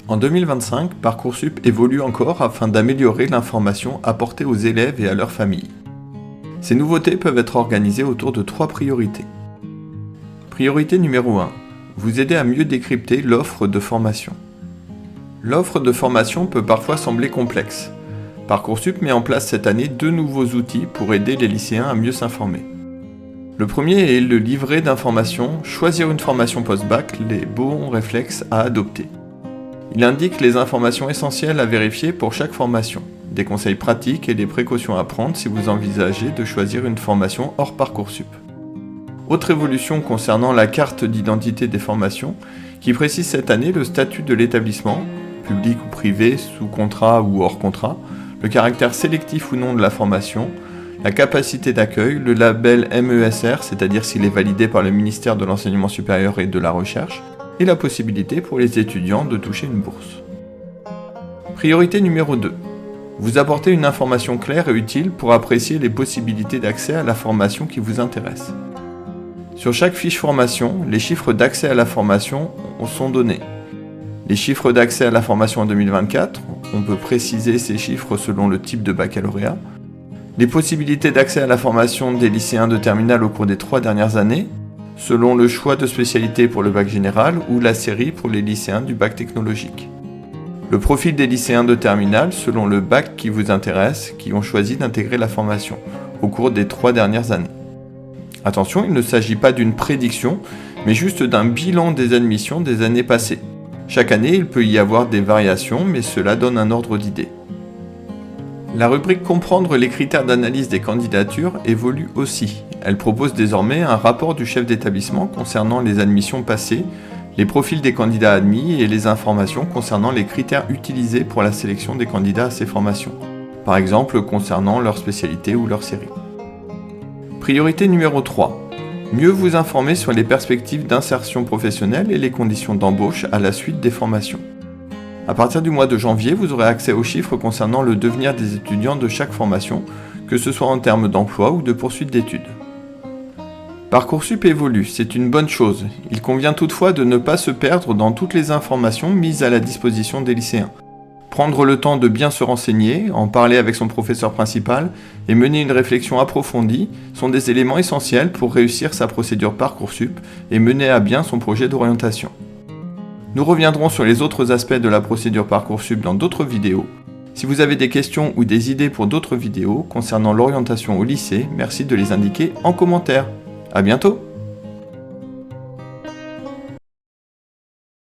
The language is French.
En 2025, Parcoursup évolue encore afin d'améliorer l'information apportée aux élèves et à leurs familles. Ces nouveautés peuvent être organisées autour de 3 priorités. Priorité numéro 1. Vous aider à mieux décrypter l'offre de formation. L'offre de formation peut parfois sembler complexe. Parcoursup met en place cette année 2 nouveaux outils pour aider les lycéens à mieux s'informer. Le premier est le livret d'informations « Choisir une formation post-bac, les bons réflexes à adopter ». Il indique les informations essentielles à vérifier pour chaque formation, des conseils pratiques et des précautions à prendre si vous envisagez de choisir une formation hors Parcoursup. Autre évolution concernant la carte d'identité des formations, qui précise cette année le statut de l'établissement, public ou privé, sous contrat ou hors contrat, le caractère sélectif ou non de la formation, la capacité d'accueil, le label MESR, c'est-à-dire s'il est validé par le ministère de l'Enseignement supérieur et de la Recherche, et la possibilité pour les étudiants de toucher une bourse. Priorité numéro 2. Vous apportez une information claire et utile pour apprécier les possibilités d'accès à la formation qui vous intéresse. Sur chaque fiche formation, les chiffres d'accès à la formation sont donnés. Les chiffres d'accès à la formation en 2024, on peut préciser ces chiffres selon le type de baccalauréat. Les possibilités d'accès à la formation des lycéens de terminale au cours des 3 dernières années, selon le choix de spécialité pour le bac général ou la série pour les lycéens du bac technologique. Le profil des lycéens de terminale selon le bac qui vous intéresse, qui ont choisi d'intégrer la formation au cours des 3 dernières années. Attention, il ne s'agit pas d'une prédiction, mais juste d'un bilan des admissions des années passées. Chaque année, il peut y avoir des variations, mais cela donne un ordre d'idée. La rubrique « Comprendre les critères d'analyse des candidatures » évolue aussi. Elle propose désormais un rapport du chef d'établissement concernant les admissions passées, les profils des candidats admis et les informations concernant les critères utilisés pour la sélection des candidats à ces formations, par exemple concernant leur spécialité ou leur série. Priorité numéro 3. Mieux vous informer sur les perspectives d'insertion professionnelle et les conditions d'embauche à la suite des formations. À partir du mois de janvier, vous aurez accès aux chiffres concernant le devenir des étudiants de chaque formation, que ce soit en termes d'emploi ou de poursuite d'études. Parcoursup évolue, c'est une bonne chose. Il convient toutefois de ne pas se perdre dans toutes les informations mises à la disposition des lycéens. Prendre le temps de bien se renseigner, en parler avec son professeur principal et mener une réflexion approfondie sont des éléments essentiels pour réussir sa procédure Parcoursup et mener à bien son projet d'orientation. Nous reviendrons sur les autres aspects de la procédure Parcoursup dans d'autres vidéos. Si vous avez des questions ou des idées pour d'autres vidéos concernant l'orientation au lycée, merci de les indiquer en commentaire. À bientôt!